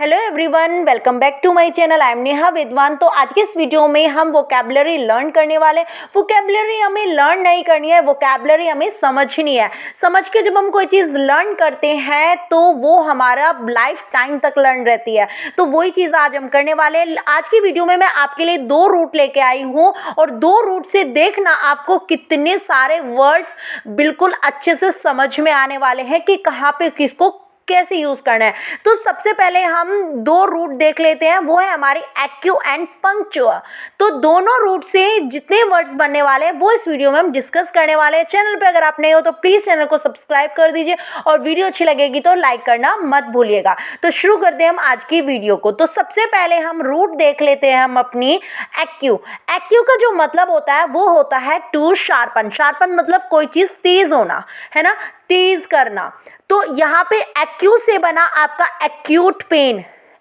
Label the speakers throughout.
Speaker 1: Hello everyone, welcome back to my channel. I am Neha Vidwan. तो आज के इस वीडियो में हम वोकैबुलरी लर्न करने वाले। वोकैबुलरी हमें लर्न नहीं करनी है, वोकैबुलरी हमें समझनी है। समझ के जब हम कोई चीज़ लर्न करते हैं तो वो हमारा लाइफ टाइम तक लर्न रहती है। तो वही चीज़ आज हम करने वाले हैं। आज की वीडियो में मैं आपके लिए 2 रूट लेके आई हूँ और 2 रूट से देखना आपको कितने सारे वर्ड्स बिल्कुल अच्छे से समझ में आने वाले हैं कि कहाँ पे किसको कैसे यूज करना है। तो सबसे पहले हम 2 रूट देख लेते हैं, वो है हमारी एक्यू एंड पंक्चुअल। तो दोनों रूट से जितने वर्ड्स बनने वाले हैं वो इस वीडियो में हम डिस्कस करने वाले हैं। चैनल पे अगर आप नए हो तो प्लीज चैनल को सब्सक्राइब कर दीजिए और वीडियो अच्छी लगेगी तो लाइक करना मत भूलिएगा। तो शुरू करते हैं हम आज की वीडियो को। तो सबसे पहले हम रूट देख लेते हैं हम अपनी एक्यू। एक्यू का जो मतलब होता है वो होता है टू शार्पन। शार्पन मतलब कोई चीज तेज होना, है ना, तेज करना। तो यहाँ पे एक्यू से बना आपका एक्यूट पेन।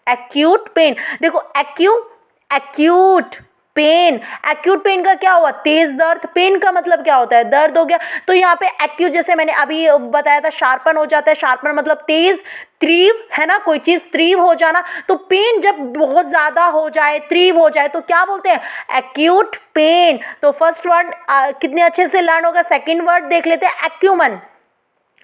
Speaker 1: एक्यूट पेन, देखो एक्यूट पेन। एक्यूट पेन का क्या हुआ? तेज दर्द। पेन का मतलब क्या होता है? दर्द हो गया। तो यहाँ पे एक्यू, जैसे मैंने अभी बताया था, शार्पन हो जाता है। शार्पन मतलब तेज, तीव्र, है ना, कोई चीज तीव्र हो जाना। तो पेन जब बहुत ज्यादा हो जाए, तीव्र हो जाए तो क्या बोलते हैं? Acute pain. तो फर्स्ट वर्ड कितने अच्छे से लर्न होगा। सेकेंड वर्ड देख लेते हैं, एक्यूमन।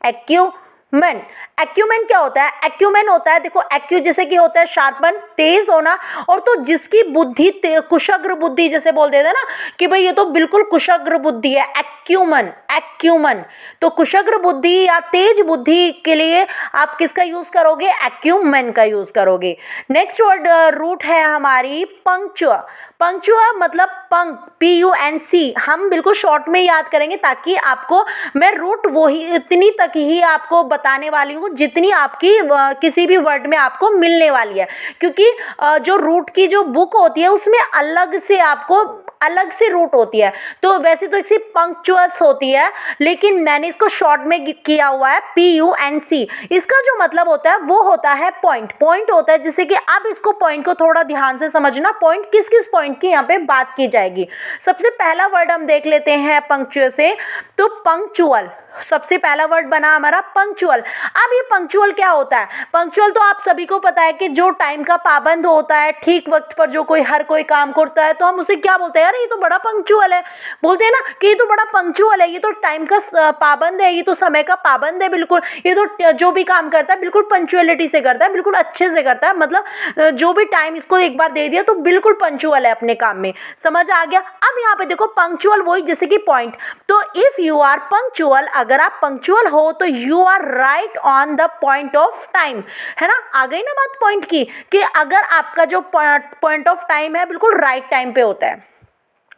Speaker 1: एक्यूमेन। एक्यूमेन क्या होता है? एक्यूमेन होता है, देखो एक्यू जैसे कि होता है शार्पन, तेज होना, और तो जिसकी बुद्धि कुशाग्र बुद्धि जैसे बोल देते हैं ना कि भाई ये तो बिल्कुल कुशाग्र बुद्धि है, एक्यूमन। एक्यूमन तो कुशाग्र बुद्धि या तेज बुद्धि के लिए आप किसका यूज करोगे? एक्यूमेन का यूज करोगे। नेक्स्ट वर्ड रूट है हमारी पंक्चुअल। पंक्चुअल मतलब पंक, PUNC। हम बिल्कुल शॉर्ट में याद करेंगे ताकि आपको मैं रूट वही इतनी तक ही आपको बताने वाली हूँ जितनी आपकी किसी भी वर्ड में आपको मिलने वाली है। क्योंकि जो रूट की जो बुक होती है उसमें अलग से आपको अलग से रूट होती है। तो वैसे तो इसी पंक्चुअस होती है, लेकिन मैंने इसको शॉर्ट में किया हुआ है PUNC। इसका जो मतलब होता है वो होता है पॉइंट। पॉइंट होता है, जैसे कि आप इसको पॉइंट को थोड़ा ध्यान से समझना। पॉइंट किस किस पॉइंट की यहाँ पे बात की जाएगी। सबसे पहला वर्ड हम देख लेते हैं पंक्चुअल से। तो पंक्चुअल, सबसे पहला वर्ड बना हमारा पंक्चुअल। अब ये पंक्चुअल क्या होता है? पंक्चुअल तो आप सभी को पता है कि जो टाइम का पाबंद होता है, ठीक वक्त पर जो कोई हर कोई काम करता है, तो हम उसे क्या बोलते हैं? यार ये तो बड़ा पंक्चुअल है। बोलते हैं ना कि ये तो बड़ा पंक्चुअल है, ये तो टाइम का पाबंद है, ये तो समय का पाबंद है, बिल्कुल ये तो जो भी काम करता है बिल्कुल पंक्चुअलिटी से करता है, बिल्कुल अच्छे से करता है। मतलब जो भी टाइम इसको एक बार दे दिया तो बिल्कुल पंक्चुअल है अपने काम में। समझ आ गया? अब यहाँ पे देखो पंक्चुअल वही जैसे कि पॉइंट। तो इफ यू आर पंक्चुअल, अगर आप पंक्चुअल हो तो you are right on the point of time, है ना। आ गई ना बात पॉइंट की, कि अगर आपका जो पॉइंट ऑफ टाइम है बिल्कुल राइट टाइम पे होता है।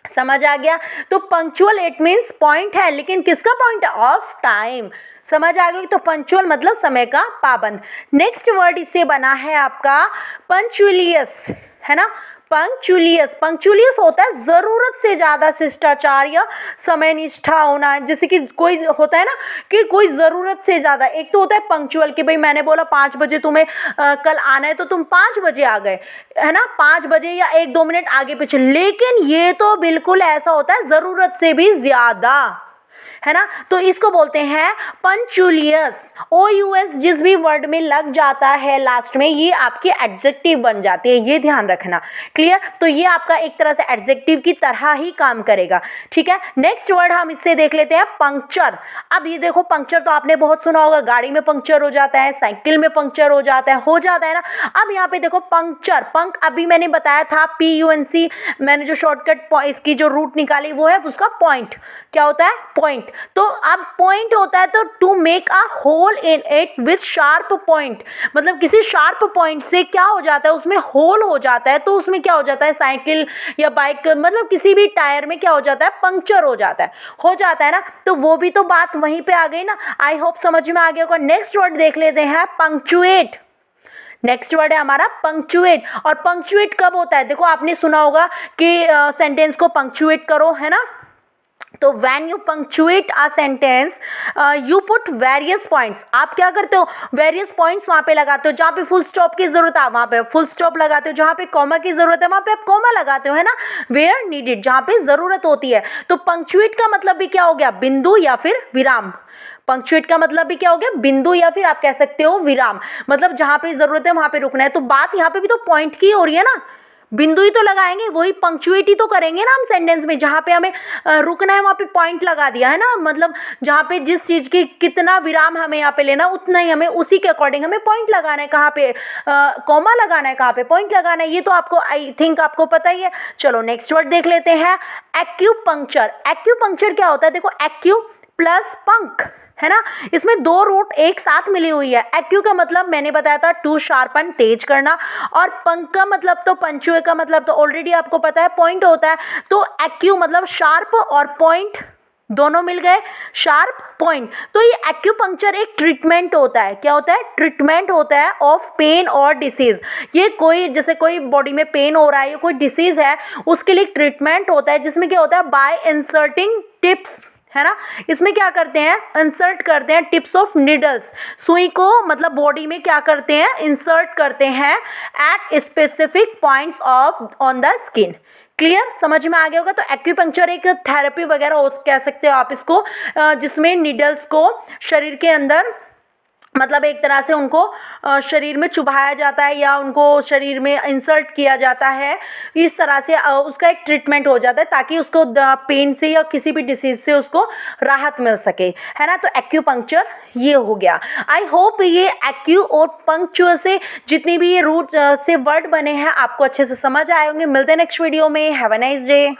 Speaker 1: समझ आ गया? तो पंक्चुअल इट मीन्स पॉइंट है, लेकिन किसका पॉइंट है? Of time. समझ आ गई? तो पंक्चुअल मतलब समय का पाबंद। नेक्स्ट वर्ड इससे बना है आपका पंक्चुलियस, है ना। पंक्चुलियस, पंक्चुलियस होता है जरूरत से ज्यादा शिष्टाचार या समय निष्ठा होना। जैसे कि कोई होता है ना कि कोई जरूरत से ज्यादा, एक तो होता है पंक्चुअल कि भाई मैंने बोला 5 बजे तुम्हें कल आना है तो तुम 5 बजे आ गए, है ना, 5 बजे या 1-2 मिनट आगे पीछे। लेकिन ये तो बिल्कुल ऐसा होता है जरूरत से भी ज्यादा, है ना। तो इसको बोलते हैं पंक्चुलियस। OUS जिस भी वर्ड में लग जाता है लास्ट में, ये आपकी एडजेक्टिव बन जाती है, ये ध्यान रखना। क्लियर? तो ये आपका एक तरह से एडजेक्टिव की तरह ही काम करेगा। ठीक है। नेक्स्ट वर्ड हम इससे देख लेते हैं पंक्चर। अब ये देखो पंक्चर तो आपने बहुत सुना होगा, गाड़ी में पंक्चर हो जाता है, साइकिल में पंक्चर हो जाता है ना। अब यहाँ पे देखो पंक्चर, पंक अभी मैंने बताया था PUNC। मैंने जो शॉर्टकट इसकी जो रूट निकाली वो है उसका पॉइंट। क्या होता है? पॉइंट। तो अब पॉइंट होता है तो to make a hole in it with sharp point, मतलब किसी शार्प पॉइंट से क्या हो जाता है, उसमें होल हो जाता है। तो उसमें क्या हो जाता है? साइकिल या बाइक, मतलब किसी भी टायर में क्या हो जाता है? पंक्चर हो जाता है ना। तो वो भी तो बात वहीं पे आ गई ना। आई होप समझ में आ गया होगा। नेक्स्ट वर्ड देख लेते हैं पंक्चुएट। नेक्स्ट वर्ड है हमारा पंक्चुएट। और पंक्चुएट कब होता है? देखो आपने सुना होगा कि सेंटेंस को पंक्चुएट करो, है ना। तो when you punctuate a sentence you put various points, आप क्या करते हो, वेरियस पॉइंट्स वहाँ पे लगाते हो, जहाँ पे फुल स्टॉप की जरूरत है वहाँ पे फुल स्टॉप लगाते हो, जहाँ पे कॉमा की जरूरत है वहाँ पे आप कॉमा लगाते हो, है ना, वेयर नीडेड, जहाँ पे जरूरत होती है। तो पंक्चुएट का मतलब भी क्या हो गया, बिंदु या फिर विराम। पंक्चुएट का मतलब भी क्या हो गया, बिंदु या फिर आप कह सकते हो विराम, मतलब जहाँ पे जरूरत है वहाँ पे रुकना है। तो बात यहाँ पे भी तो पॉइंट की हो रही है ना, बिंदु ही तो लगाएंगे, वही पंक्चुएट ही तो करेंगे ना हम सेंटेंस में, जहाँ पे हमें रुकना है वहाँ पे पॉइंट लगा दिया है ना, मतलब जहाँ पे जिस चीज़ की कितना विराम हमें यहाँ पे लेना उतना ही हमें उसी के अकॉर्डिंग हमें पॉइंट लगाना है, कहाँ पे कॉमा लगाना है, कहाँ पे पॉइंट लगाना है, ये तो आपको आई थिंक आपको पता ही है। चलो नेक्स्ट वर्ड देख लेते हैं, एक्यूपंक्चर। एक्यूपंक्चर क्या होता है, देखो एक्यू प्लस पंख, है ना, इसमें दो रूट एक साथ मिली हुई है। एक्यू का मतलब मैंने बताया था टू शार्पन, तेज करना, और पंख का मतलब तो पंचुए का मतलब तो ऑलरेडी आपको पता है पॉइंट होता है। तो एक्यू मतलब शार्प और पॉइंट दोनों मिल गए, शार्प पॉइंट। तो ये एक्यूपंक्चर एक ट्रीटमेंट होता है, क्या होता है, ट्रीटमेंट होता है ऑफ पेन और डिसीज। ये कोई जैसे कोई बॉडी में पेन हो रहा है या कोई डिसीज है उसके लिए ट्रीटमेंट होता है, जिसमें क्या होता है, बाय इंसर्टिंग टिप्स, है ना, इसमें क्या करते हैं, इंसर्ट करते हैं टिप्स ऑफ नीडल्स, सुई को मतलब बॉडी में क्या करते हैं, इंसर्ट करते हैं at specific points of on the skin. Clear, समझ में आ गया होगा। तो एक्यूपंक्चर एक थेरेपी वगैरह हो कह सकते हो आप इसको, जिसमें नीडल्स को शरीर के अंदर मतलब एक तरह से उनको शरीर में चुभाया जाता है या उनको शरीर में इंसर्ट किया जाता है, इस तरह से उसका एक ट्रीटमेंट हो जाता है ताकि उसको पेन से या किसी भी डिसीज से उसको राहत मिल सके, है ना। तो एक्यूपंक्चर ये हो गया। आई होप ये एक्यू और पंक्चुअल से जितनी भी ये रूट से वर्ड बने हैं आपको अच्छे से समझ आए होंगे। मिलते हैं नेक्स्ट वीडियो में। Have a nice day.